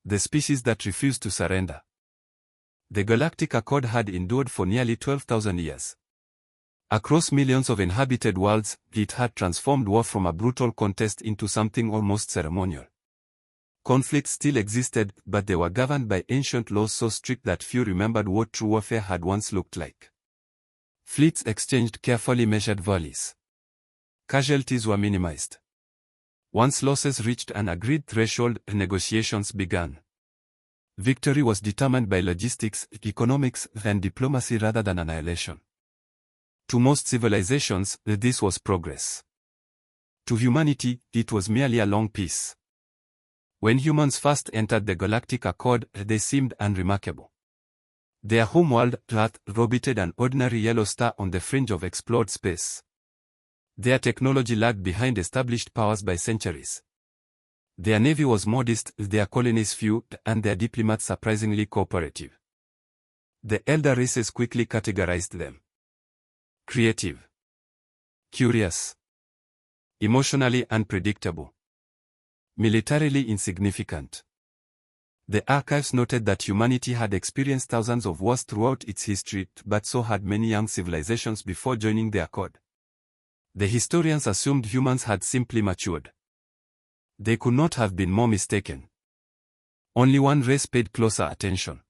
The species that refused to surrender. The Galactic Accord had endured for nearly 12,000 years. Across millions of inhabited worlds, it had transformed war from a brutal contest into something almost ceremonial. Conflicts still existed, but they were governed by ancient laws so strict that few remembered what true warfare had once looked like. Fleets exchanged carefully measured volleys. Casualties were minimized. Once losses reached an agreed threshold, negotiations began. Victory was determined by logistics, economics, and diplomacy rather than annihilation. To most civilizations, this was progress. To humanity, it was merely a long peace. When humans first entered the Galactic Accord, they seemed unremarkable. Their homeworld, Earth, orbited an ordinary yellow star on the fringe of explored space. Their technology lagged behind established powers by centuries. Their navy was modest, their colonies few, and their diplomats surprisingly cooperative. The elder races quickly categorized them: creative, curious, emotionally unpredictable, militarily insignificant. The archives noted that humanity had experienced thousands of wars throughout its history, but so had many young civilizations before joining the Accord. The historians assumed humans had simply matured. They could not have been more mistaken. Only one race paid closer attention.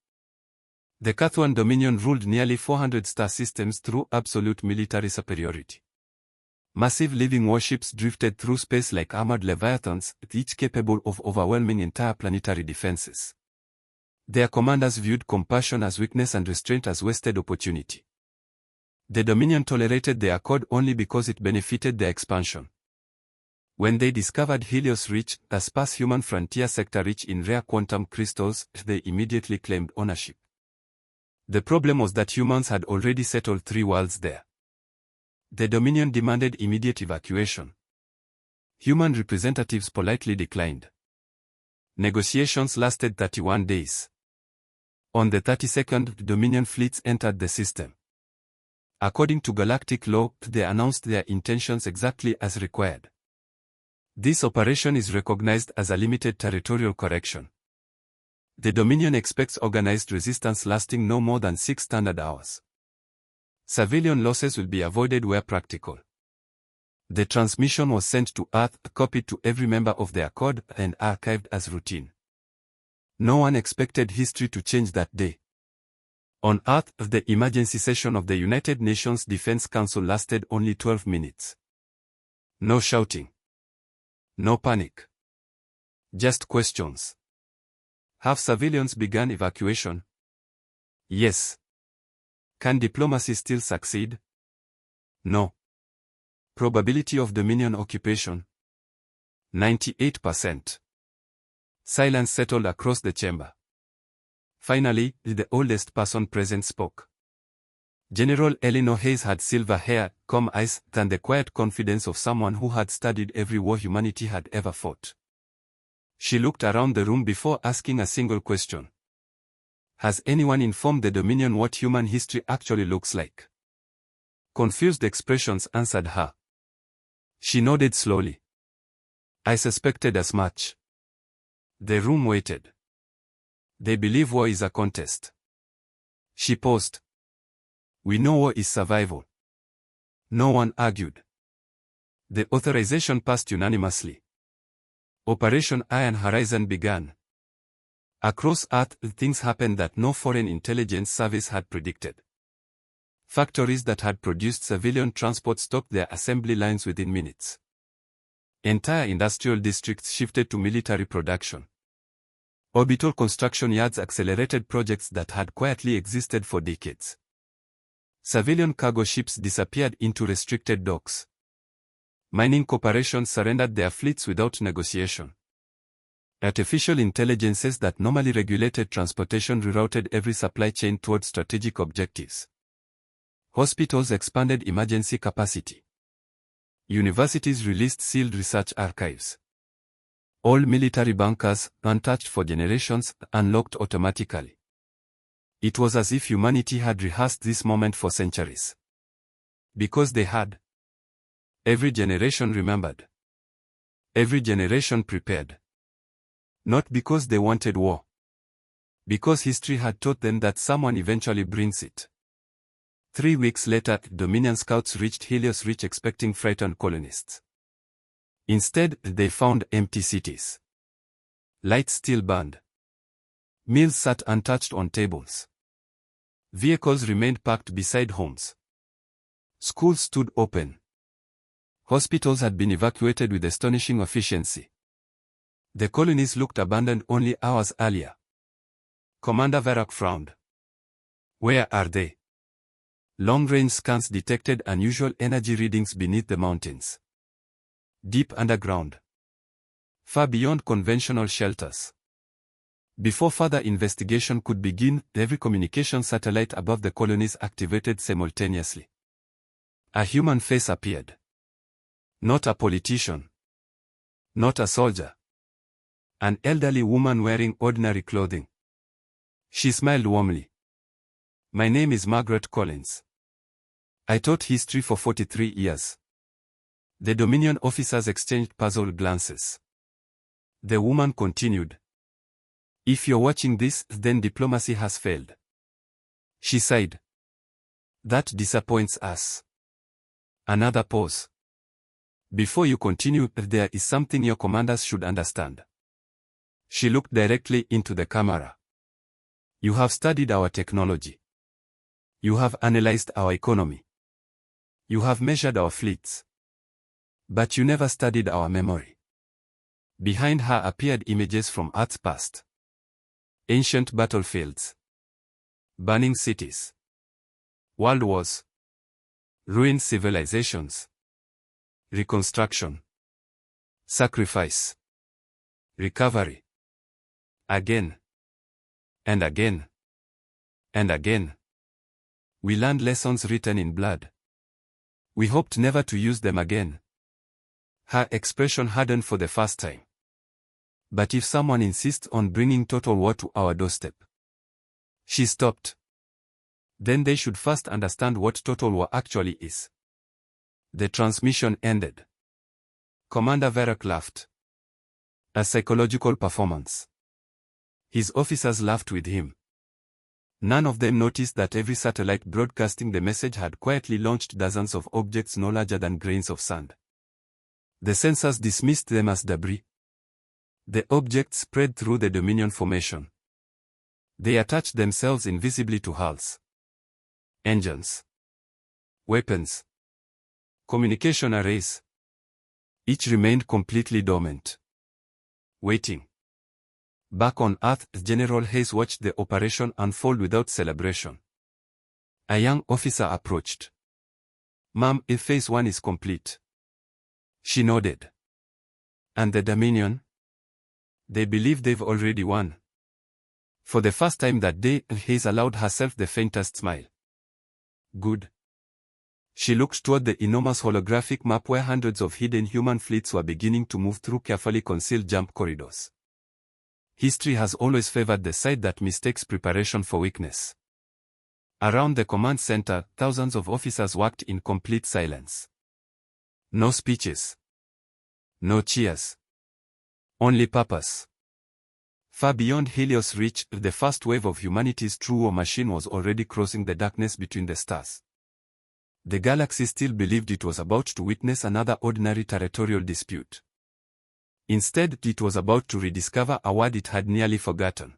The Cathuan Dominion ruled nearly 400 star systems through absolute military superiority. Massive living warships drifted through space like armored leviathans, each capable of overwhelming entire planetary defenses. Their commanders viewed compassion as weakness and restraint as wasted opportunity. The Dominion tolerated the Accord only because it benefited their expansion. When they discovered Helios Reach, a sparse human frontier sector rich in rare quantum crystals, they immediately claimed ownership. The problem was that humans had already settled 3 worlds there. The Dominion demanded immediate evacuation. Human representatives politely declined. Negotiations lasted 31 days. On the 32nd, Dominion fleets entered the system. According to galactic law, they announced their intentions exactly as required. This operation is recognized as a limited territorial correction. The Dominion expects organized resistance lasting no more than 6 standard hours. Civilian losses will be avoided where practical. The transmission was sent to Earth, copied to every member of the Accord, and archived as routine. No one expected history to change that day. On Earth, the emergency session of the United Nations Defense Council lasted only 12 minutes. No shouting. No panic. Just questions. Have civilians begun evacuation? Yes. Can diplomacy still succeed? No. Probability of Dominion occupation? 98%. Silence settled across the chamber. Finally, the oldest person present spoke. General Eleanor Hayes had silver hair, calm eyes, and the quiet confidence of someone who had studied every war humanity had ever fought. She looked around the room before asking a single question. Has anyone informed the Dominion what human history actually looks like? Confused expressions answered her. She nodded slowly. I suspected as much. The room waited. They believe war is a contest. She paused. We know war is survival. No one argued. The authorization passed unanimously. Operation Iron Horizon began. Across Earth, things happened that no foreign intelligence service had predicted. Factories that had produced civilian transport stopped their assembly lines within minutes. Entire industrial districts shifted to military production. Orbital construction yards accelerated projects that had quietly existed for decades. Civilian cargo ships disappeared into restricted docks. Mining corporations surrendered their fleets without negotiation. Artificial intelligences that normally regulated transportation rerouted every supply chain toward strategic objectives. Hospitals expanded emergency capacity. Universities released sealed research archives. All military bunkers, untouched for generations, unlocked automatically. It was as if humanity had rehearsed this moment for centuries. Because they had. Every generation remembered. Every generation prepared. Not because they wanted war. Because history had taught them that someone eventually brings it. 3 weeks later, Dominion scouts reached Helios Ridge expecting frightened colonists. Instead, they found empty cities. Lights still burned. Meals sat untouched on tables. Vehicles remained parked beside homes. Schools stood open. Hospitals had been evacuated with astonishing efficiency. The colonies looked abandoned only hours earlier. Commander Verak frowned. Where are they? Long-range scans detected unusual energy readings beneath the mountains. Deep underground. Far beyond conventional shelters. Before further investigation could begin, every communication satellite above the colonies activated simultaneously. A human face appeared. Not a politician. Not a soldier. An elderly woman wearing ordinary clothing. She smiled warmly. My name is Margaret Collins. I taught history for 43 years. The Dominion officers exchanged puzzled glances. The woman continued. If you're watching this, then diplomacy has failed. She sighed. That disappoints us. Another pause. Before you continue, there is something your commanders should understand. She looked directly into the camera. You have studied our technology. You have analyzed our economy. You have measured our fleets. But you never studied our memory. Behind her appeared images from Earth's past. Ancient battlefields. Burning cities. World wars. Ruined civilizations. Reconstruction. Sacrifice. Recovery. Again. And again. And again. We learned lessons written in blood. We hoped never to use them again. Her expression hardened for the first time. But if someone insists on bringing total war to our doorstep. She stopped. Then they should first understand what total war actually is. The transmission ended. Commander Verak laughed. A psychological performance. His officers laughed with him. None of them noticed that every satellite broadcasting the message had quietly launched dozens of objects no larger than grains of sand. The sensors dismissed them as debris. The objects spread through the Dominion formation. They attached themselves invisibly to hulls. Engines. Weapons. Communication arrays. Each remained completely dormant. Waiting. Back on Earth, General Hayes watched the operation unfold without celebration. A young officer approached. Ma'am, if Phase 1 is complete. She nodded. And the Dominion? They believe they've already won. For the first time that day, Hayes allowed herself the faintest smile. Good. She looked toward the enormous holographic map where hundreds of hidden human fleets were beginning to move through carefully concealed jump corridors. History has always favored the side that mistakes preparation for weakness. Around the command center, thousands of officers worked in complete silence. No speeches. No cheers. Only purpose. Far beyond Helios Ridge, the first wave of humanity's true war machine was already crossing the darkness between the stars. The galaxy still believed it was about to witness another ordinary territorial dispute. Instead, it was about to rediscover a word it had nearly forgotten.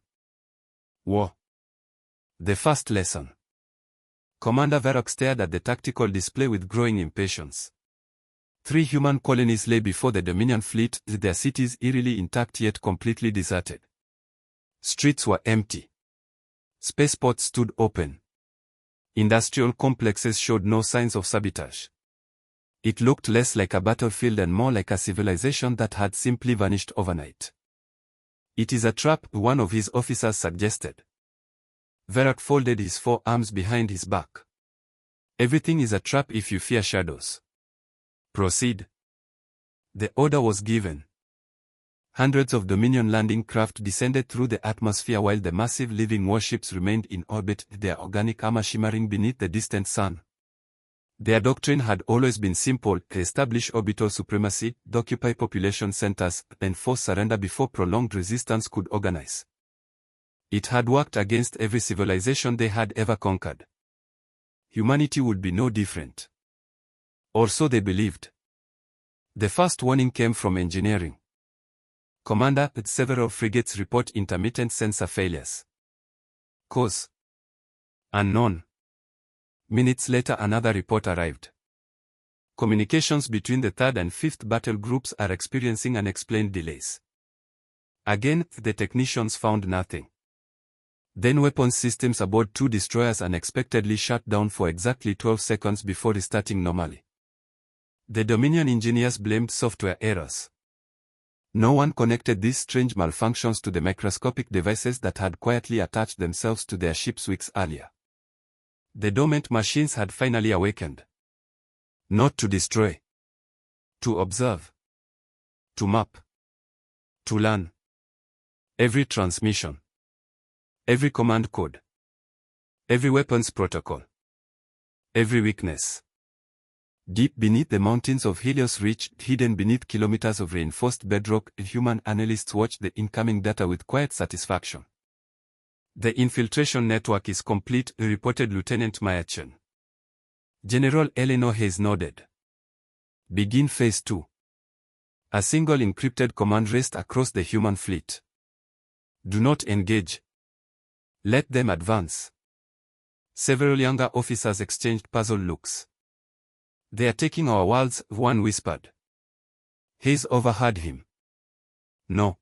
War. The first lesson. Commander Verak stared at the tactical display with growing impatience. 3 human colonies lay before the Dominion fleet, their cities eerily intact yet completely deserted. Streets were empty. Spaceports stood open. Industrial complexes showed no signs of sabotage. It looked less like a battlefield and more like a civilization that had simply vanished overnight. It is a trap, one of his officers suggested. Verak folded his 4 arms behind his back. Everything is a trap if you fear shadows. Proceed. The order was given. Hundreds of Dominion landing craft descended through the atmosphere while the massive living warships remained in orbit, their organic armor shimmering beneath the distant sun. Their doctrine had always been simple: establish orbital supremacy, occupy population centers, and force surrender before prolonged resistance could organize. It had worked against every civilization they had ever conquered. Humanity would be no different. Or so they believed. The first warning came from engineering. Commander, several frigates report intermittent sensor failures. Cause unknown. Minutes later another report arrived. Communications between the 3rd and 5th battle groups are experiencing unexplained delays. Again, the technicians found nothing. Then weapons systems aboard 2 destroyers unexpectedly shut down for exactly 12 seconds before restarting normally. The Dominion engineers blamed software errors. No one connected these strange malfunctions to the microscopic devices that had quietly attached themselves to their ships weeks earlier. The dormant machines had finally awakened. Not to destroy. To observe. To map. To learn. Every transmission. Every command code. Every weapons protocol. Every weakness. Deep beneath the mountains of Helios Ridge, hidden beneath kilometers of reinforced bedrock, human analysts watched the incoming data with quiet satisfaction. The infiltration network is complete, reported Lieutenant Mayachin. General Eleanor Hayes nodded. Begin Phase 2. A single encrypted command raced across the human fleet. Do not engage. Let them advance. Several younger officers exchanged puzzled looks. They are taking our worlds, one whispered. Hayes overheard him. No.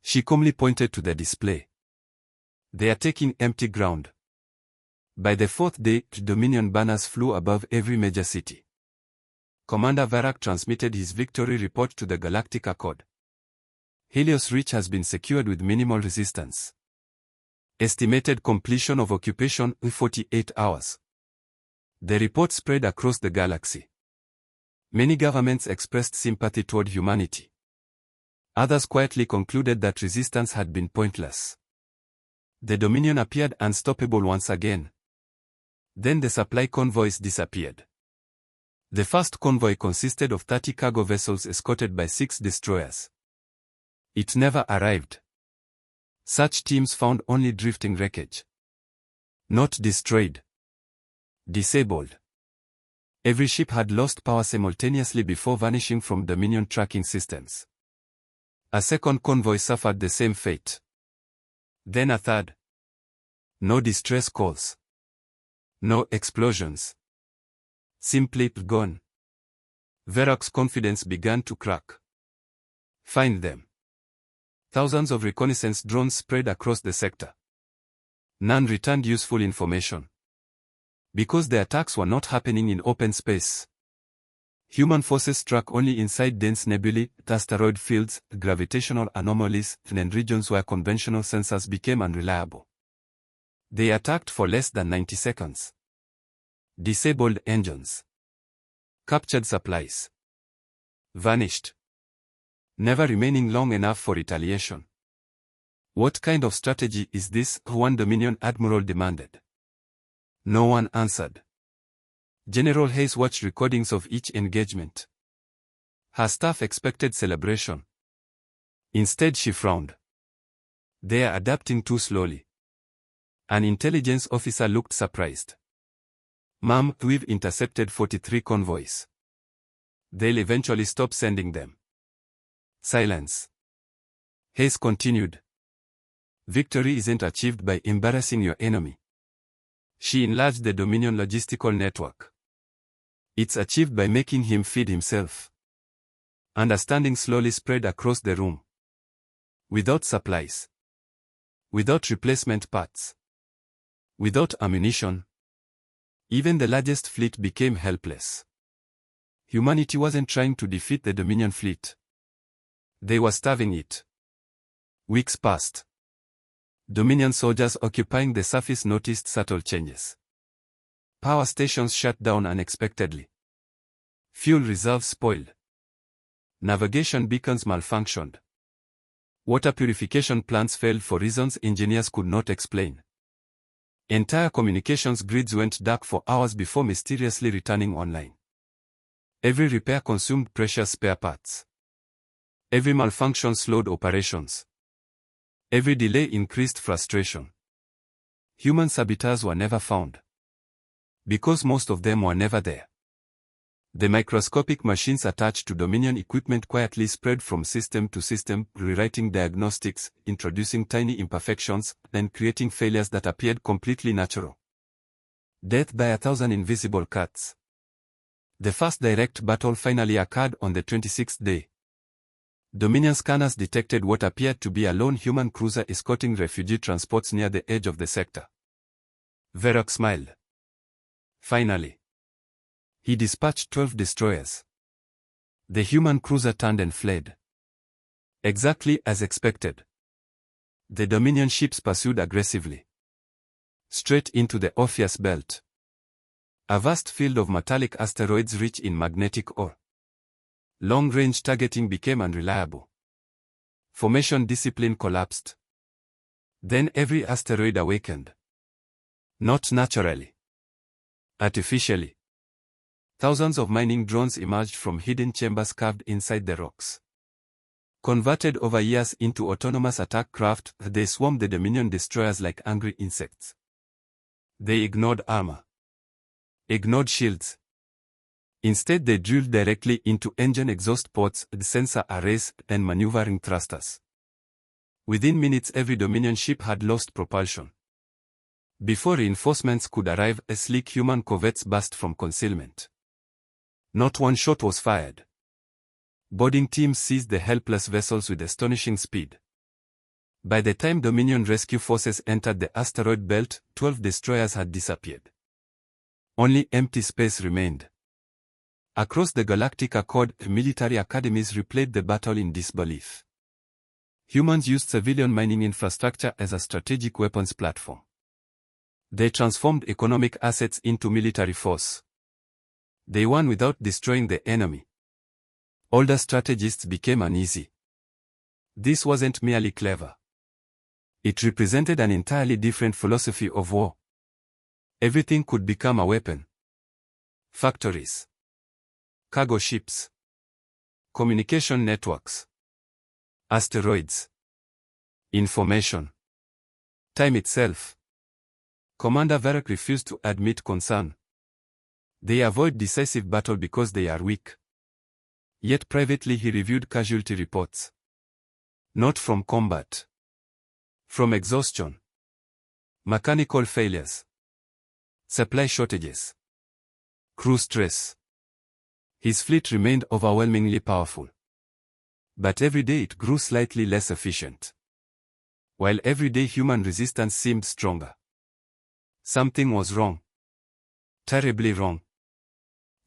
She calmly pointed to the display. They are taking empty ground. By the 4th day, Dominion banners flew above every major city. Commander Varak transmitted his victory report to the Galactic Accord. Helios Reach has been secured with minimal resistance. Estimated completion of occupation, 48 hours. The report spread across the galaxy. Many governments expressed sympathy toward humanity. Others quietly concluded that resistance had been pointless. The Dominion appeared unstoppable once again. Then the supply convoys disappeared. The first convoy consisted of 30 cargo vessels escorted by 6 destroyers. It never arrived. Such teams found only drifting wreckage. Not destroyed. Disabled. Every ship had lost power simultaneously before vanishing from Dominion tracking systems. A second convoy suffered the same fate. Then a third. No distress calls. No explosions. Simply gone. Verak's confidence began to crack. Find them. Thousands of reconnaissance drones spread across the sector. None returned useful information. Because the attacks were not happening in open space. Human forces struck only inside dense nebulae, asteroid fields, gravitational anomalies, and regions where conventional sensors became unreliable. They attacked for less than 90 seconds. Disabled engines. Captured supplies. Vanished. Never remaining long enough for retaliation. What kind of strategy is this? One Dominion admiral demanded. No one answered. General Hayes watched recordings of each engagement. Her staff expected celebration. Instead she frowned. They are adapting too slowly. An intelligence officer looked surprised. Ma'am, we've intercepted 43 convoys. They'll eventually stop sending them. Silence. Hayes continued. Victory isn't achieved by embarrassing your enemy. She enlarged the Dominion logistical network. It's achieved by making him feed himself. Understanding slowly spread across the room. Without supplies. Without replacement parts. Without ammunition. Even the largest fleet became helpless. Humanity wasn't trying to defeat the Dominion fleet. They were starving it. Weeks passed. Dominion soldiers occupying the surface noticed subtle changes. Power stations shut down unexpectedly. Fuel reserves spoiled. Navigation beacons malfunctioned. Water purification plants failed for reasons engineers could not explain. Entire communications grids went dark for hours before mysteriously returning online. Every repair consumed precious spare parts. Every malfunction slowed operations. Every delay increased frustration. Human saboteurs were never found. Because most of them were never there. The microscopic machines attached to Dominion equipment quietly spread from system to system, rewriting diagnostics, introducing tiny imperfections, and creating failures that appeared completely natural. Death by 1,000 invisible cuts. The first direct battle finally occurred on the 26th day. Dominion scanners detected what appeared to be a lone human cruiser escorting refugee transports near the edge of the sector. Verrock smiled. Finally. He dispatched 12 destroyers. The human cruiser turned and fled. Exactly as expected. The Dominion ships pursued aggressively. Straight into the Orpheus belt. A vast field of metallic asteroids rich in magnetic ore. Long-range targeting became unreliable. Formation discipline collapsed. Then every asteroid awakened. Not naturally. Artificially. Thousands of mining drones emerged from hidden chambers carved inside the rocks. Converted over years into autonomous attack craft, they swarmed the Dominion destroyers like angry insects. They ignored armor. Ignored shields. Instead they drilled directly into engine exhaust ports, sensor arrays, and maneuvering thrusters. Within minutes every Dominion ship had lost propulsion. Before reinforcements could arrive, sleek human corvettes burst from concealment. Not one shot was fired. Boarding teams seized the helpless vessels with astonishing speed. By the time Dominion rescue forces entered the asteroid belt, 12 destroyers had disappeared. Only empty space remained. Across the Galactic Accord, military academies replayed the battle in disbelief. Humans used civilian mining infrastructure as a strategic weapons platform. They transformed economic assets into military force. They won without destroying the enemy. Older strategists became uneasy. This wasn't merely clever. It represented an entirely different philosophy of war. Everything could become a weapon. Factories. Cargo ships. Communication networks. Asteroids. Information. Time itself. Commander Verrock refused to admit concern. They avoid decisive battle because they are weak. Yet privately he reviewed casualty reports. Not from combat. From exhaustion. Mechanical failures. Supply shortages. Crew stress. His fleet remained overwhelmingly powerful. But every day it grew slightly less efficient. While every day human resistance seemed stronger. Something was wrong. Terribly wrong.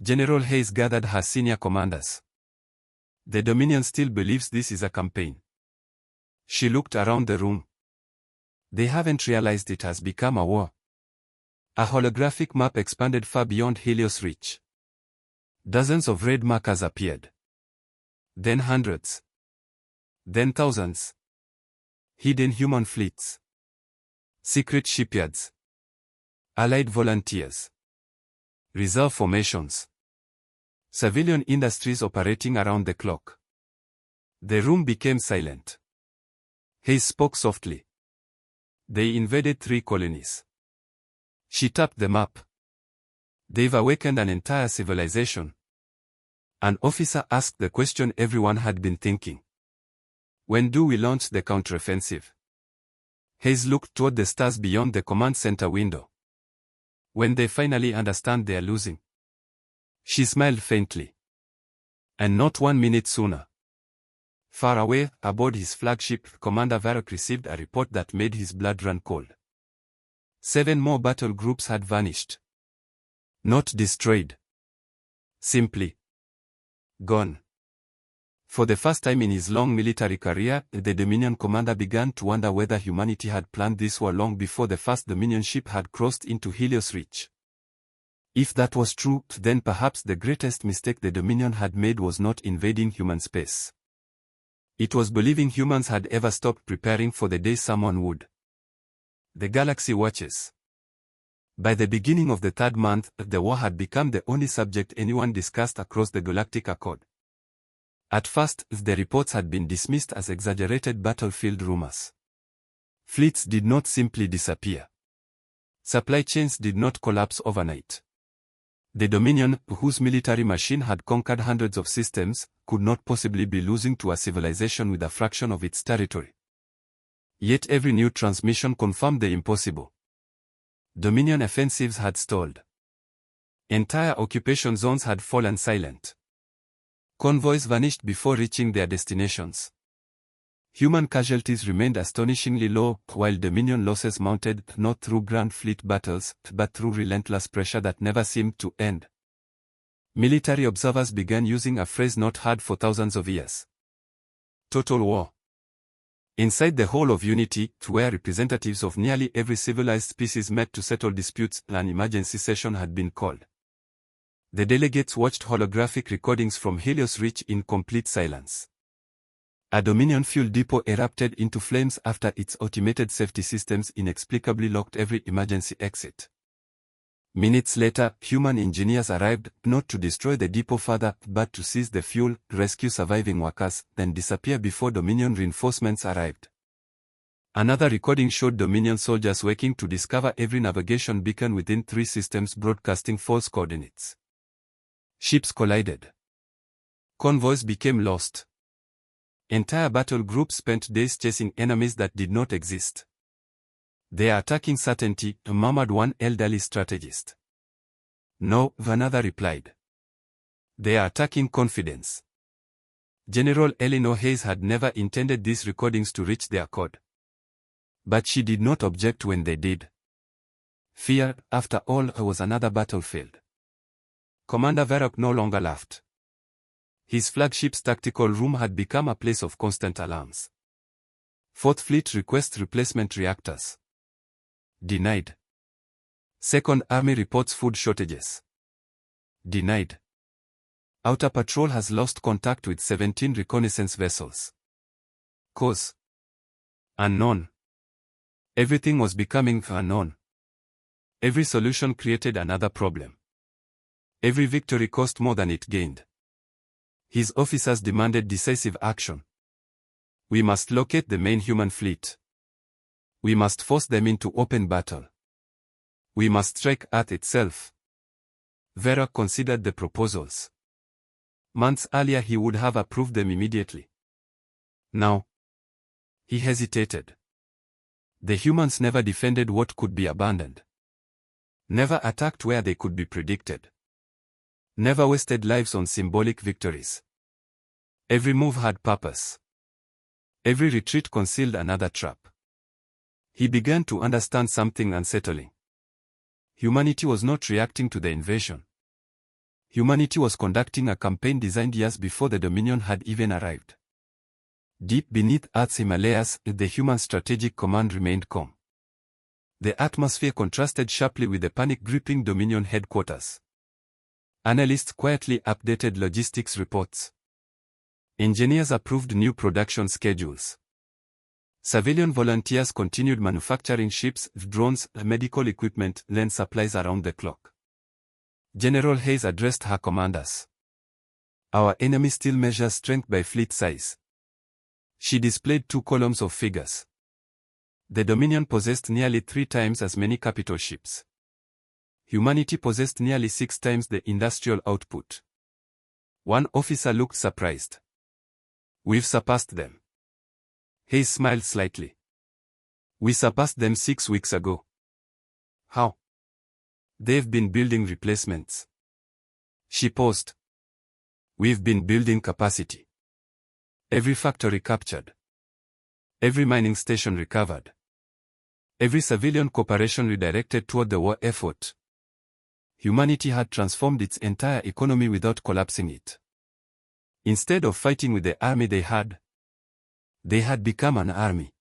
General Hayes gathered her senior commanders. The Dominion still believes this is a campaign. She looked around the room. They haven't realized it has become a war. A holographic map expanded far beyond Helios' reach. Dozens of red markers appeared. Then hundreds. Then thousands. Hidden human fleets. Secret shipyards. Allied volunteers. Reserve formations. Civilian industries operating around the clock. The room became silent. Hayes spoke softly. They invaded 3 colonies. She tapped the map. They've awakened an entire civilization. An officer asked the question everyone had been thinking. When do we launch the counteroffensive? Hayes looked toward the stars beyond the command center window. When they finally understand they are losing. She smiled faintly. And not 1 minute sooner. Far away, aboard his flagship, Commander Verrock received a report that made his blood run cold. 7 more battle groups had vanished. Not destroyed. Simply gone. For the first time in his long military career, the Dominion commander began to wonder whether humanity had planned this war long before the first Dominion ship had crossed into Helios' reach. If that was true, then perhaps the greatest mistake the Dominion had made was not invading human space. It was believing humans had ever stopped preparing for the day someone would. The galaxy watches. By the beginning of the 3rd month, the war had become the only subject anyone discussed across the Galactic Accord. At first, the reports had been dismissed as exaggerated battlefield rumors. Fleets did not simply disappear. Supply chains did not collapse overnight. The Dominion, whose military machine had conquered hundreds of systems, could not possibly be losing to a civilization with a fraction of its territory. Yet every new transmission confirmed the impossible. Dominion offensives had stalled. Entire occupation zones had fallen silent. Convoys vanished before reaching their destinations. Human casualties remained astonishingly low, while Dominion losses mounted not through grand fleet battles, but through relentless pressure that never seemed to end. Military observers began using a phrase not heard for thousands of years: total war. Inside the Hall of Unity, where representatives of nearly every civilized species met to settle disputes, an emergency session had been called. The delegates watched holographic recordings from Helios Reach in complete silence. A Dominion fuel depot erupted into flames after its automated safety systems inexplicably locked every emergency exit. Minutes later, human engineers arrived, not to destroy the depot further, but to seize the fuel, rescue surviving workers, then disappear before Dominion reinforcements arrived. Another recording showed Dominion soldiers waking to discover every navigation beacon within 3 systems broadcasting false coordinates. Ships collided. Convoys became lost. Entire battle groups spent days chasing enemies that did not exist. "They are attacking certainty," murmured one elderly strategist. "No," another replied. "They are attacking confidence." General Eleanor Hayes had never intended these recordings to reach their code. But she did not object when they did. Fear, after all, was another battlefield. Commander Varrock no longer laughed. His flagship's tactical room had become a place of constant alarms. Fourth Fleet requests replacement reactors. Denied. Second Army reports food shortages. Denied. Outer Patrol has lost contact with 17 reconnaissance vessels. Cause: unknown. Everything was becoming unknown. Every solution created another problem. Every victory cost more than it gained. His officers demanded decisive action. "We must locate the main human fleet. We must force them into open battle. We must strike Earth itself." Varrock considered the proposals. Months earlier he would have approved them immediately. Now, he hesitated. The humans never defended what could be abandoned. Never attacked where they could be predicted. Never wasted lives on symbolic victories. Every move had purpose. Every retreat concealed another trap. He began to understand something unsettling. Humanity was not reacting to the invasion. Humanity was conducting a campaign designed years before the Dominion had even arrived. Deep beneath Earth's Himalayas, the human strategic command remained calm. The atmosphere contrasted sharply with the panic-gripping Dominion headquarters. Analysts quietly updated logistics reports. Engineers approved new production schedules. Civilian volunteers continued manufacturing ships, drones, medical equipment, land supplies around the clock. General Hayes addressed her commanders. "Our enemy still measures strength by fleet size." She displayed 2 columns of figures. The Dominion possessed nearly 3 times as many capital ships. Humanity possessed nearly 6 times the industrial output. One officer looked surprised. "We've surpassed them." Hayes smiled slightly. "We surpassed them 6 weeks ago." "How?" "They've been building replacements." She paused. "We've been building capacity. Every factory captured. Every mining station recovered. Every civilian corporation redirected toward the war effort. Humanity had transformed its entire economy without collapsing it. Instead of fighting with the army they had become an army.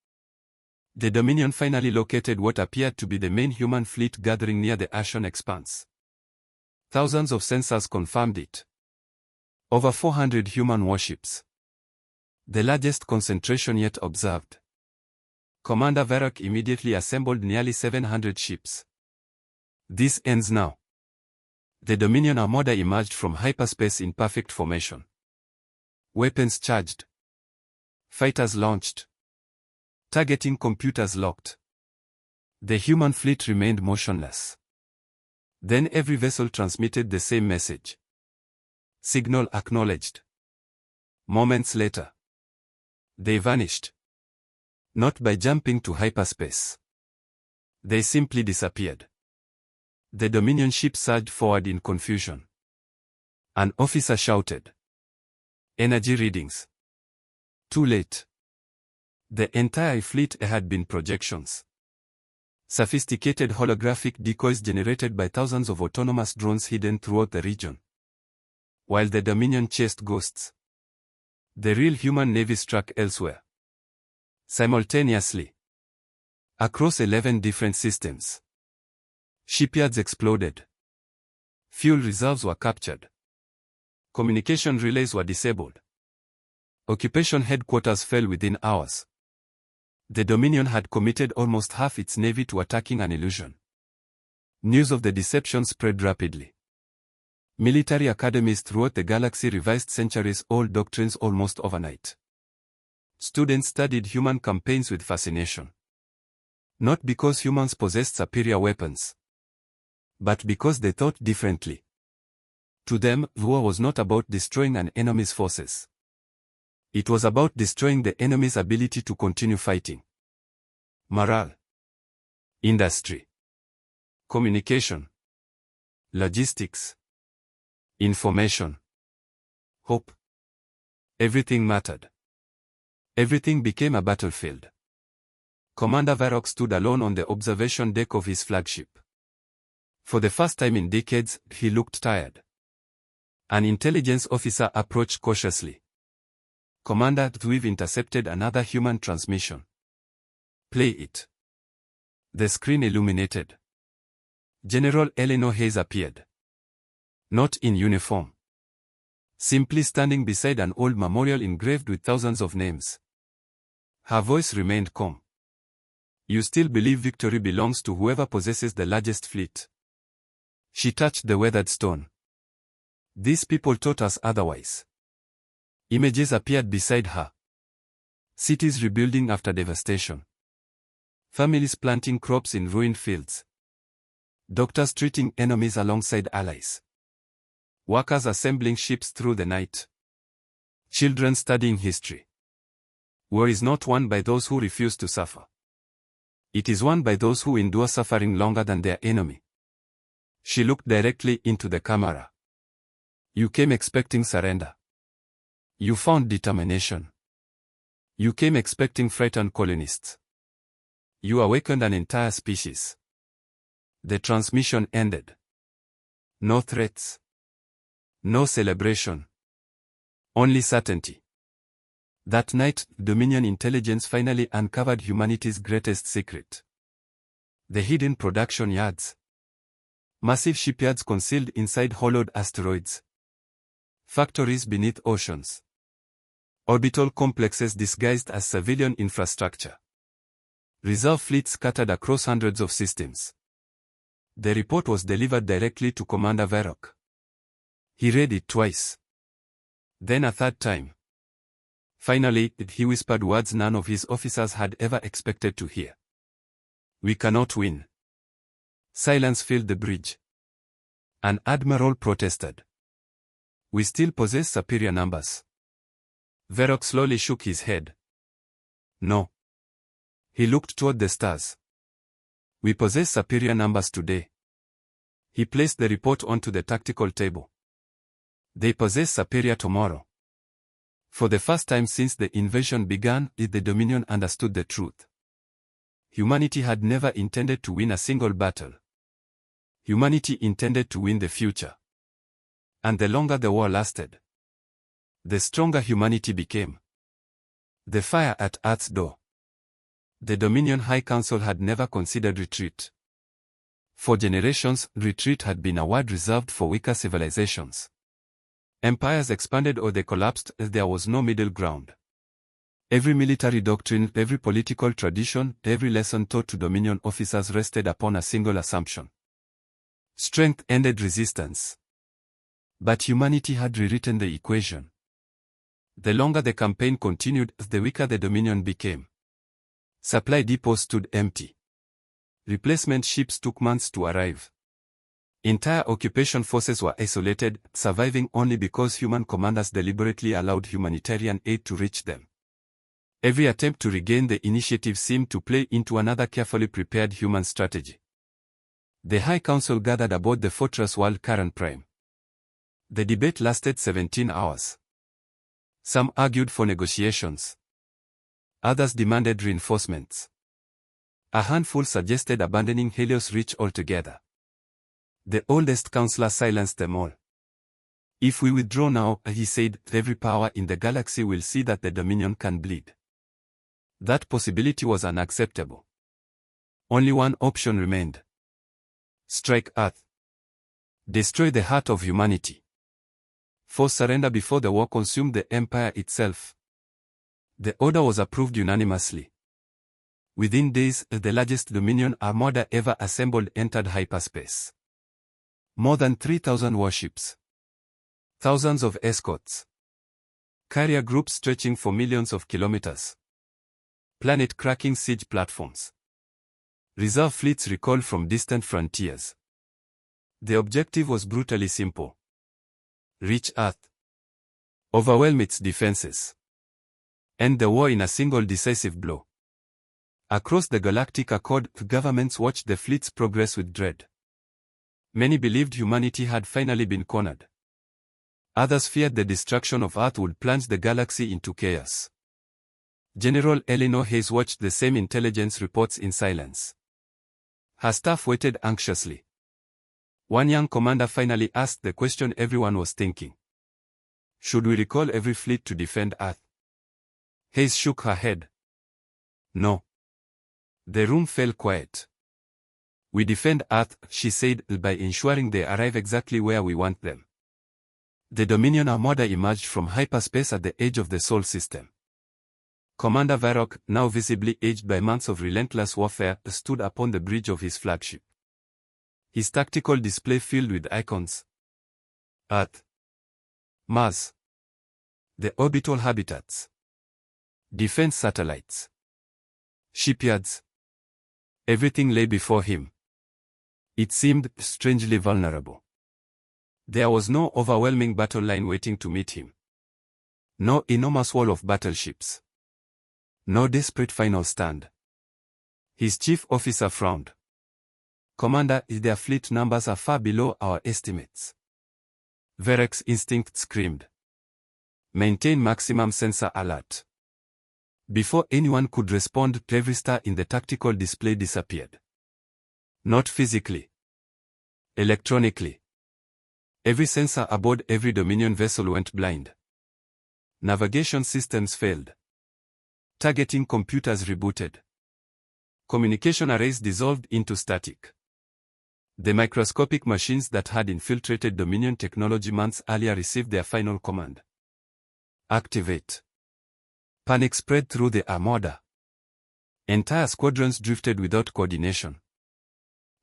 The Dominion finally located what appeared to be the main human fleet gathering near the Ashen Expanse. Thousands of sensors confirmed it. Over 400 human warships. The largest concentration yet observed. Commander Varrock immediately assembled nearly 700 ships. "This ends now." The Dominion Armada emerged from hyperspace in perfect formation. Weapons charged. Fighters launched. Targeting computers locked. The human fleet remained motionless. Then every vessel transmitted the same message. Signal acknowledged. Moments later, they vanished. Not by jumping to hyperspace. They simply disappeared. The Dominion ship surged forward in confusion. An officer shouted, "Energy readings." Too late. The entire fleet had been projections. Sophisticated holographic decoys generated by thousands of autonomous drones hidden throughout the region. While the Dominion chased ghosts, the real human navy struck elsewhere. Simultaneously. Across 11 different systems. Shipyards exploded. Fuel reserves were captured. Communication relays were disabled. Occupation headquarters fell within hours. The Dominion had committed almost half its navy to attacking an illusion. News of the deception spread rapidly. Military academies throughout the galaxy revised centuries-old doctrines almost overnight. Students studied human campaigns with fascination. Not because humans possessed superior weapons, but because they thought differently. To them, war was not about destroying an enemy's forces. It was about destroying the enemy's ability to continue fighting. Morale. Industry. Communication. Logistics. Information. Hope. Everything mattered. Everything became a battlefield. Commander Varrock stood alone on the observation deck of his flagship. For the first time in decades, he looked tired. An intelligence officer approached cautiously. "Commander, we've intercepted another human transmission." "Play it." The screen illuminated. General Eleanor Hayes appeared. Not in uniform. Simply standing beside an old memorial engraved with thousands of names. Her voice remained calm. "You still believe victory belongs to whoever possesses the largest fleet?" She touched the weathered stone. "These people taught us otherwise." Images appeared beside her. Cities rebuilding after devastation. Families planting crops in ruined fields. Doctors treating enemies alongside allies. Workers assembling ships through the night. Children studying history. War is not won by those who refuse to suffer. It is won by those who endure suffering longer than their enemy. She looked directly into the camera. "You came expecting surrender. You found determination. You came expecting frightened colonists. You awakened an entire species." The transmission ended. No threats. No celebration. Only certainty. That night, Dominion intelligence finally uncovered humanity's greatest secret. The hidden production yards. Massive shipyards concealed inside hollowed asteroids. Factories beneath oceans. Orbital complexes disguised as civilian infrastructure. Reserve fleets scattered across hundreds of systems. The report was delivered directly to Commander Varrock. He read it twice. Then a third time. Finally, he whispered words none of his officers had ever expected to hear. "We cannot win." Silence filled the bridge. An admiral protested. "We still possess superior numbers." Varrock slowly shook his head. "No." He looked toward the stars. "We possess superior numbers today." He placed the report onto the tactical table. "They possess superior tomorrow." For the first time since the invasion began, the Dominion understood the truth. Humanity had never intended to win a single battle. Humanity intended to win the future. And the longer the war lasted, the stronger humanity became. The fire at Earth's door. The Dominion High Council had never considered retreat. For generations, retreat had been a word reserved for weaker civilizations. Empires expanded or they collapsed, as there was no middle ground. Every military doctrine, every political tradition, every lesson taught to Dominion officers rested upon a single assumption. Strength ended resistance. But humanity had rewritten the equation. The longer the campaign continued, the weaker the Dominion became. Supply depots stood empty. Replacement ships took months to arrive. Entire occupation forces were isolated, surviving only because human commanders deliberately allowed humanitarian aid to reach them. Every attempt to regain the initiative seemed to play into another carefully prepared human strategy. The High Council gathered aboard the Fortress World Current Prime. The debate lasted 17 hours. Some argued for negotiations. Others demanded reinforcements. A handful suggested abandoning Helios Reach altogether. The oldest counselor silenced them all. If we withdraw now, he said, every power in the galaxy will see that the Dominion can bleed. That possibility was unacceptable. Only one option remained. Strike Earth. Destroy the heart of humanity. Force surrender before the war consumed the Empire itself. The order was approved unanimously. Within days, the largest Dominion armada ever assembled entered hyperspace. More than 3,000 warships. Thousands of escorts. Carrier groups stretching for millions of kilometers. Planet-cracking siege platforms. Reserve fleets recalled from distant frontiers. The objective was brutally simple. Reach Earth. Overwhelm its defenses. End the war in a single decisive blow. Across the Galactic Accord, governments watched the fleet's progress with dread. Many believed humanity had finally been cornered. Others feared the destruction of Earth would plunge the galaxy into chaos. General Eleanor Hayes watched the same intelligence reports in silence. Her staff waited anxiously. One young commander finally asked the question everyone was thinking. Should we recall every fleet to defend Earth? Hayes shook her head. No. The room fell quiet. We defend Earth, she said, by ensuring they arrive exactly where we want them. The Dominion Armada emerged from hyperspace at the edge of the Sol system. Commander Varrock, now visibly aged by months of relentless warfare, stood upon the bridge of his flagship. His tactical display filled with icons. Earth. Mars. The orbital habitats. Defense satellites. Shipyards. Everything lay before him. It seemed strangely vulnerable. There was no overwhelming battle line waiting to meet him. No enormous wall of battleships. No desperate final stand. His chief officer frowned. Commander, their fleet numbers are far below our estimates. Varrock's instinct screamed. Maintain maximum sensor alert. Before anyone could respond, every star in the tactical display disappeared. Not physically. Electronically. Every sensor aboard every Dominion vessel went blind. Navigation systems failed. Targeting computers rebooted. Communication arrays dissolved into static. The microscopic machines that had infiltrated Dominion technology months earlier received their final command. Activate. Panic spread through the armada. Entire squadrons drifted without coordination.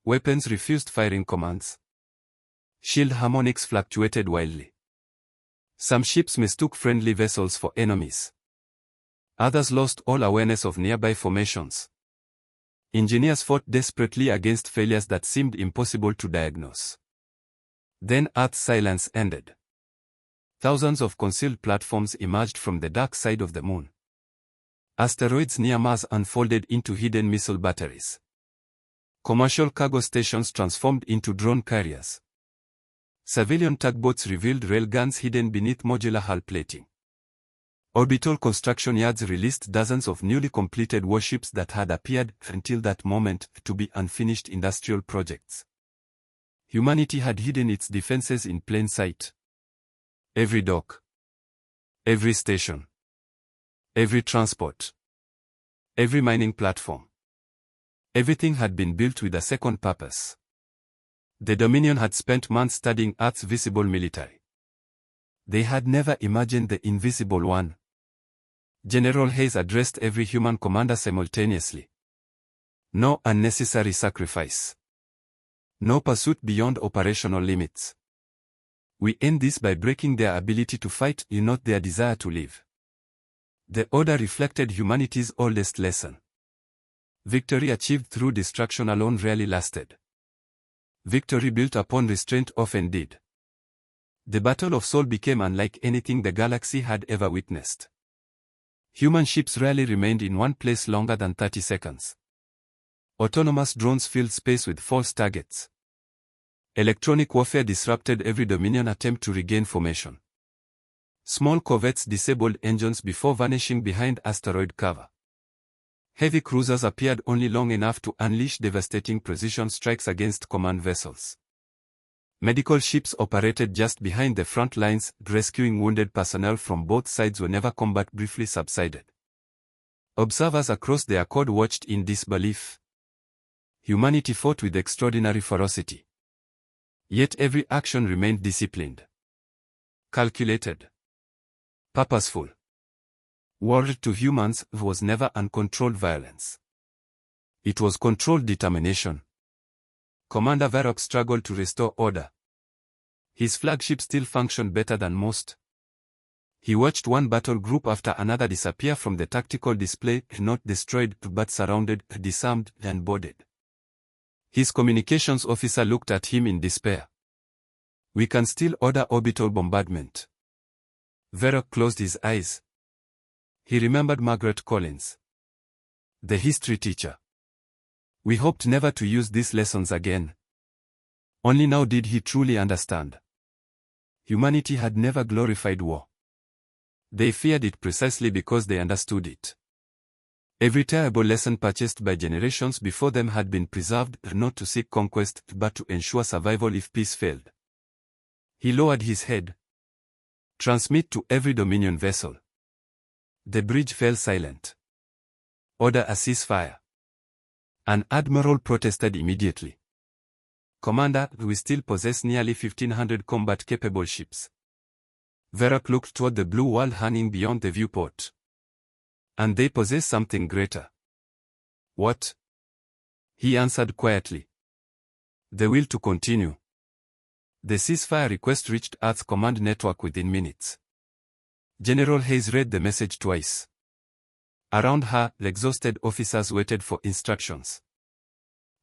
Weapons refused firing commands. Shield harmonics fluctuated wildly. Some ships mistook friendly vessels for enemies. Others lost all awareness of nearby formations. Engineers fought desperately against failures that seemed impossible to diagnose. Then Earth's silence ended. Thousands of concealed platforms emerged from the dark side of the moon. Asteroids near Mars unfolded into hidden missile batteries. Commercial cargo stations transformed into drone carriers. Civilian tugboats revealed railguns hidden beneath modular hull plating. Orbital construction yards released dozens of newly completed warships that had appeared, until that moment, to be unfinished industrial projects. Humanity had hidden its defenses in plain sight. Every dock. Every station. Every transport. Every mining platform. Everything had been built with a second purpose. The Dominion had spent months studying Earth's visible military. They had never imagined the invisible one. General Hayes addressed every human commander simultaneously. No unnecessary sacrifice. No pursuit beyond operational limits. We end this by breaking their ability to fight, not their desire to live. The order reflected humanity's oldest lesson. Victory achieved through destruction alone rarely lasted. Victory built upon restraint often did. The Battle of Seoul became unlike anything the galaxy had ever witnessed. Human ships rarely remained in one place longer than 30 seconds. Autonomous drones filled space with false targets. Electronic warfare disrupted every Dominion attempt to regain formation. Small corvettes disabled engines before vanishing behind asteroid cover. Heavy cruisers appeared only long enough to unleash devastating precision strikes against command vessels. Medical ships operated just behind the front lines, rescuing wounded personnel from both sides whenever combat briefly subsided. Observers across the Accord watched in disbelief. Humanity fought with extraordinary ferocity. Yet every action remained disciplined, calculated, purposeful. War to humans was never uncontrolled violence. It was controlled determination. Commander Varrock struggled to restore order. His flagship still functioned better than most. He watched one battle group after another disappear from the tactical display, not destroyed but surrounded, disarmed, and boarded. His communications officer looked at him in despair. "We can still order orbital bombardment." Varrock closed his eyes. He remembered Margaret Collins, the history teacher. "We hoped never to use these lessons again." Only now did he truly understand. Humanity had never glorified war. They feared it precisely because they understood it. Every terrible lesson purchased by generations before them had been preserved, not to seek conquest, but to ensure survival if peace failed. He lowered his head. "Transmit to every Dominion vessel." The bridge fell silent. "Order a ceasefire." An admiral protested immediately. "Commander, we still possess nearly 1,500 combat-capable ships." Varrock looked toward the blue wall hanging beyond the viewport. "And they possess something greater." "What?" He answered quietly. "The will to continue." The ceasefire request reached Earth's command network within minutes. General Hayes read the message twice. Around her, exhausted officers waited for instructions.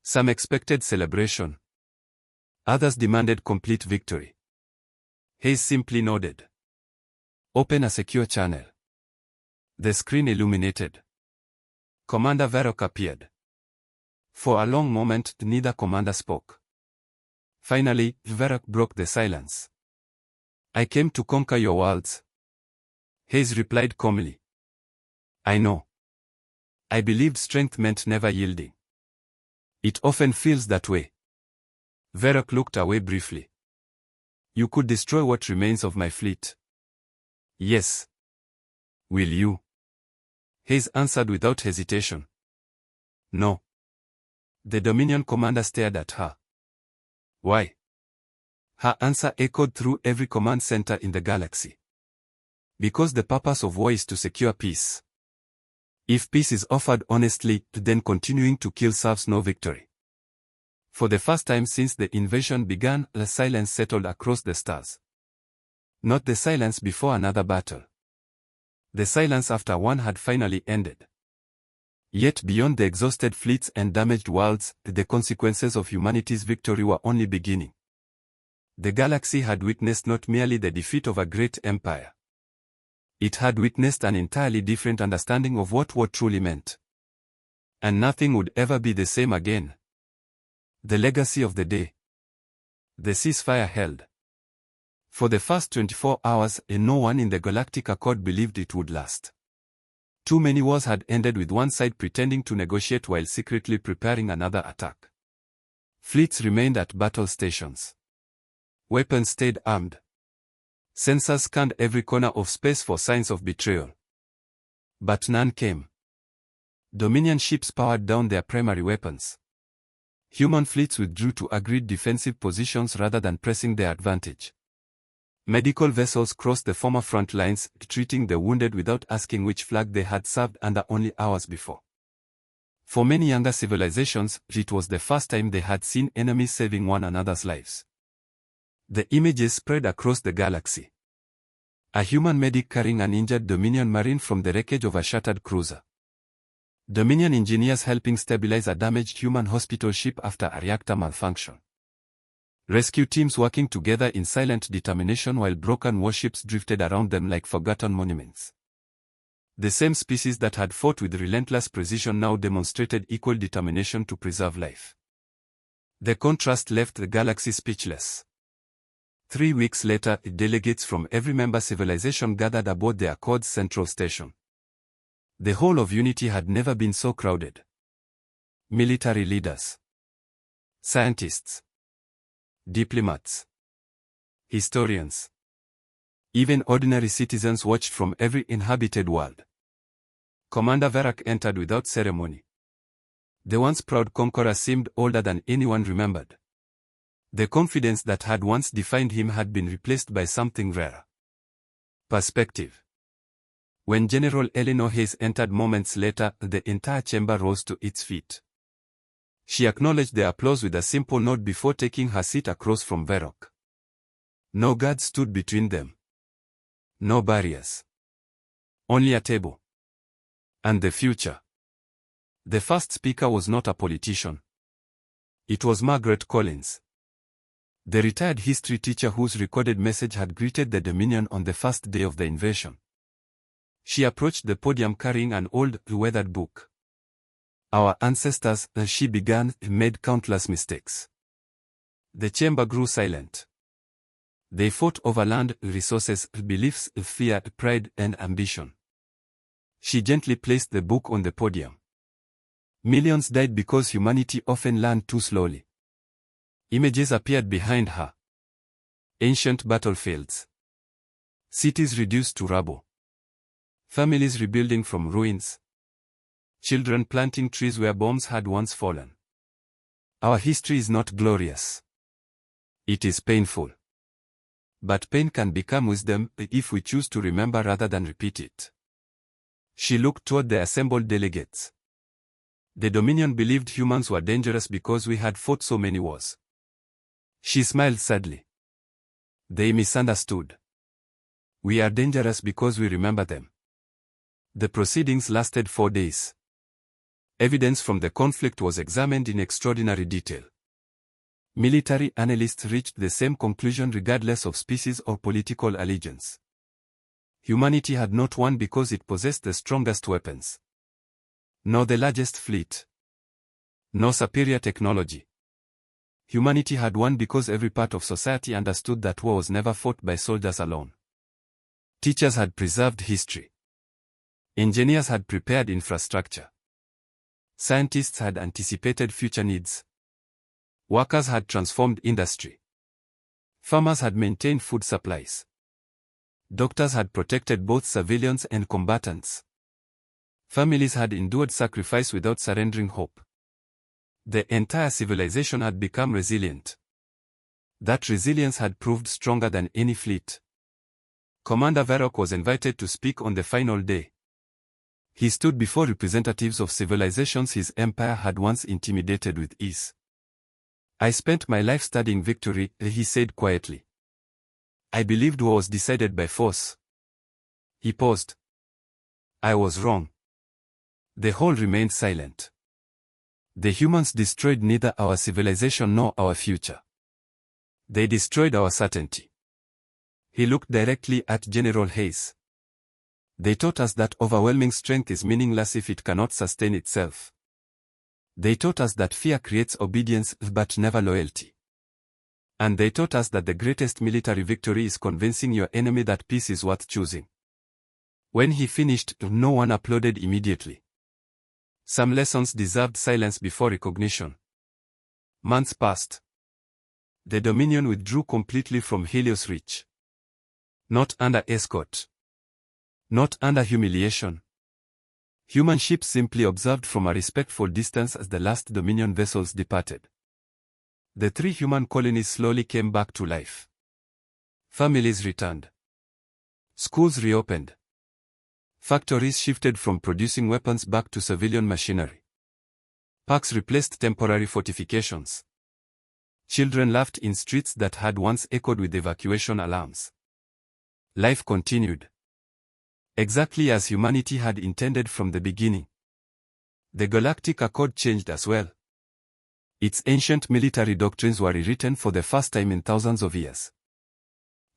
Some expected celebration. Others demanded complete victory. Hayes simply nodded. "Open a secure channel." The screen illuminated. Commander Varrock appeared. For a long moment, neither commander spoke. Finally, Varrock broke the silence. "I came to conquer your worlds." Hayes replied calmly. "I know. I believed strength meant never yielding. It often feels that way." Varrock looked away briefly. "You could destroy what remains of my fleet." "Yes." "Will you?" Hayes answered without hesitation. "No." The Dominion commander stared at her. "Why?" Her answer echoed through every command center in the galaxy. "Because the purpose of war is to secure peace. If peace is offered honestly, then continuing to kill serves no victory." For the first time since the invasion began, the silence settled across the stars. Not the silence before another battle. The silence after one had finally ended. Yet beyond the exhausted fleets and damaged worlds, the consequences of humanity's victory were only beginning. The galaxy had witnessed not merely the defeat of a great empire. It had witnessed an entirely different understanding of what war truly meant. And nothing would ever be the same again. The legacy of the day. The ceasefire held. For the first 24 hours, no one in the Galactic Accord believed it would last. Too many wars had ended with one side pretending to negotiate while secretly preparing another attack. Fleets remained at battle stations. Weapons stayed armed. Sensors scanned every corner of space for signs of betrayal. But none came. Dominion ships powered down their primary weapons. Human fleets withdrew to agreed defensive positions rather than pressing their advantage. Medical vessels crossed the former front lines, treating the wounded without asking which flag they had served under only hours before. For many younger civilizations, it was the first time they had seen enemies saving one another's lives. The images spread across the galaxy. A human medic carrying an injured Dominion marine from the wreckage of a shattered cruiser. Dominion engineers helping stabilize a damaged human hospital ship after a reactor malfunction. Rescue teams working together in silent determination while broken warships drifted around them like forgotten monuments. The same species that had fought with relentless precision now demonstrated equal determination to preserve life. The contrast left the galaxy speechless. 3 weeks later, delegates from every member civilization gathered aboard the Accord's central station. The whole of Unity had never been so crowded. Military leaders, scientists, diplomats, historians, even ordinary citizens watched from every inhabited world. Commander Verak entered without ceremony. The once proud conqueror seemed older than anyone remembered. The confidence that had once defined him had been replaced by something rarer. Perspective. When General Eleanor Hayes entered moments later, the entire chamber rose to its feet. She acknowledged the applause with a simple nod before taking her seat across from Verok. No guards stood between them. No barriers. Only a table. And the future. The first speaker was not a politician. It was Margaret Collins, the retired history teacher whose recorded message had greeted the Dominion on the first day of the invasion. She approached the podium carrying an old, weathered book. Our ancestors, she began, made countless mistakes. The chamber grew silent. They fought over land, resources, beliefs, fear, pride, and ambition. She gently placed the book on the podium. Millions died because humanity often learned too slowly. Images appeared behind her. Ancient battlefields. Cities reduced to rubble. Families rebuilding from ruins. Children planting trees where bombs had once fallen. Our history is not glorious. It is painful. But pain can become wisdom if we choose to remember rather than repeat it. She looked toward the assembled delegates. The Dominion believed humans were dangerous because we had fought so many wars. She smiled sadly. They misunderstood. We are dangerous because we remember them. The proceedings lasted 4 days. Evidence from the conflict was examined in extraordinary detail. Military analysts reached the same conclusion regardless of species or political allegiance. Humanity had not won because it possessed the strongest weapons, nor the largest fleet, nor superior technology. Humanity had won because every part of society understood that war was never fought by soldiers alone. Teachers had preserved history. Engineers had prepared infrastructure. Scientists had anticipated future needs. Workers had transformed industry. Farmers had maintained food supplies. Doctors had protected both civilians and combatants. Families had endured sacrifice without surrendering hope. The entire civilization had become resilient. That resilience had proved stronger than any fleet. Commander Verok was invited to speak on the final day. He stood before representatives of civilizations his empire had once intimidated with ease. I spent my life studying victory, he said quietly. I believed war was decided by force. He paused. I was wrong. The whole remained silent. The humans destroyed neither our civilization nor our future. They destroyed our certainty. He looked directly at General Hayes. They taught us that overwhelming strength is meaningless if it cannot sustain itself. They taught us that fear creates obedience but never loyalty. And they taught us that the greatest military victory is convincing your enemy that peace is worth choosing. When he finished, no one applauded immediately. Some lessons deserved silence before recognition. Months passed. The Dominion withdrew completely from Helios Reach. Not under escort. Not under humiliation. Human ships simply observed from a respectful distance as the last Dominion vessels departed. The 3 human colonies slowly came back to life. Families returned. Schools reopened. Factories shifted from producing weapons back to civilian machinery. Parks replaced temporary fortifications. Children laughed in streets that had once echoed with evacuation alarms. Life continued. Exactly as humanity had intended from the beginning. The Galactic Accord changed as well. Its ancient military doctrines were rewritten for the first time in thousands of years.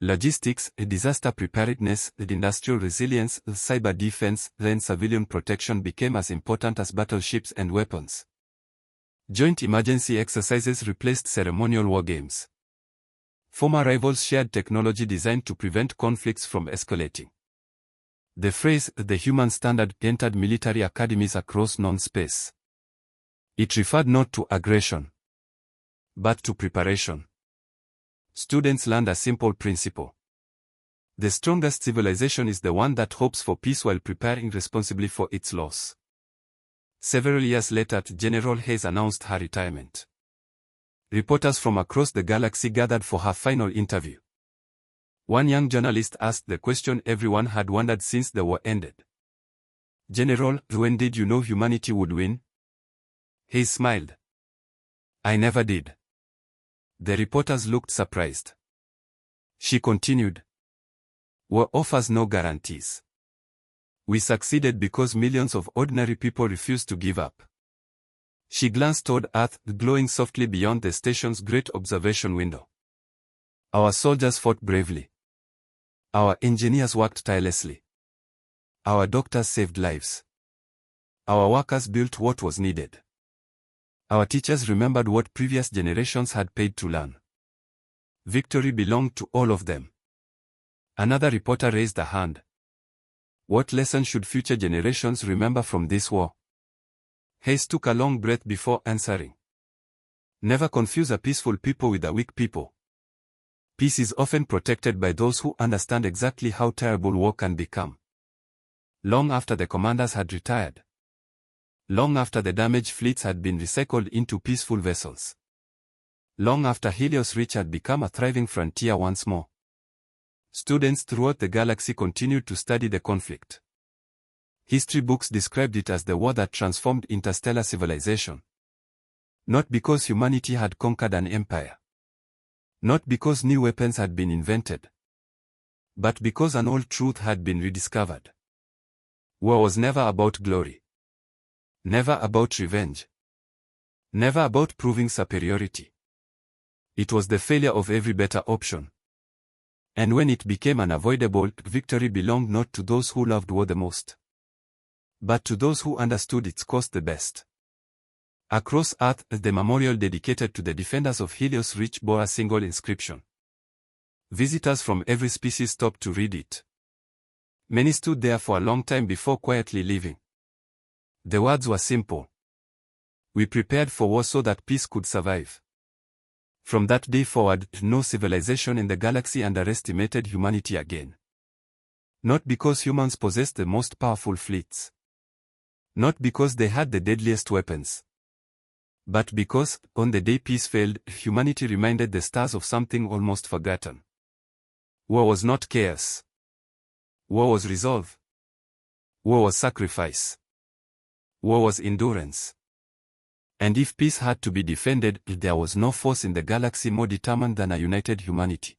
Logistics, disaster preparedness, industrial resilience, cyber defense, and civilian protection became as important as battleships and weapons. Joint emergency exercises replaced ceremonial war games. Former rivals shared technology designed to prevent conflicts from escalating. The phrase, the human standard, entered military academies across non-space. It referred not to aggression, but to preparation. Students learned a simple principle. The strongest civilization is the one that hopes for peace while preparing responsibly for its loss. Several years later, General Hayes announced her retirement. Reporters from across the galaxy gathered for her final interview. One young journalist asked the question everyone had wondered since the war ended. "General, when did you know humanity would win?" Hayes smiled. "I never did." The reporters looked surprised. She continued, "War offers no guarantees. We succeeded because millions of ordinary people refused to give up." She glanced toward Earth, glowing softly beyond the station's great observation window. "Our soldiers fought bravely. Our engineers worked tirelessly. Our doctors saved lives. Our workers built what was needed. Our teachers remembered what previous generations had paid to learn. Victory belonged to all of them." Another reporter raised a hand. "What lesson should future generations remember from this war?" Hayes took a long breath before answering. "Never confuse a peaceful people with a weak people. Peace is often protected by those who understand exactly how terrible war can become." Long after the commanders had retired. Long after the damaged fleets had been recycled into peaceful vessels. Long after Helios Reach had become a thriving frontier once more. Students throughout the galaxy continued to study the conflict. History books described it as the war that transformed interstellar civilization. Not because humanity had conquered an empire. Not because new weapons had been invented. But because an old truth had been rediscovered. War was never about glory. Never about revenge. Never about proving superiority. It was the failure of every better option. And when it became unavoidable, victory belonged not to those who loved war the most, but to those who understood its cost the best. Across Earth, the memorial dedicated to the defenders of Helios Reach bore a single inscription. Visitors from every species stopped to read it. Many stood there for a long time before quietly leaving. The words were simple. We prepared for war so that peace could survive. From that day forward, no civilization in the galaxy underestimated humanity again. Not because humans possessed the most powerful fleets. Not because they had the deadliest weapons. But because, on the day peace failed, humanity reminded the stars of something almost forgotten. War was not chaos. War was resolve. War was sacrifice. War was endurance. And if peace had to be defended, there was no force in the galaxy more determined than a united humanity.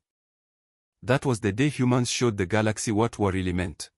That was the day humans showed the galaxy what war really meant.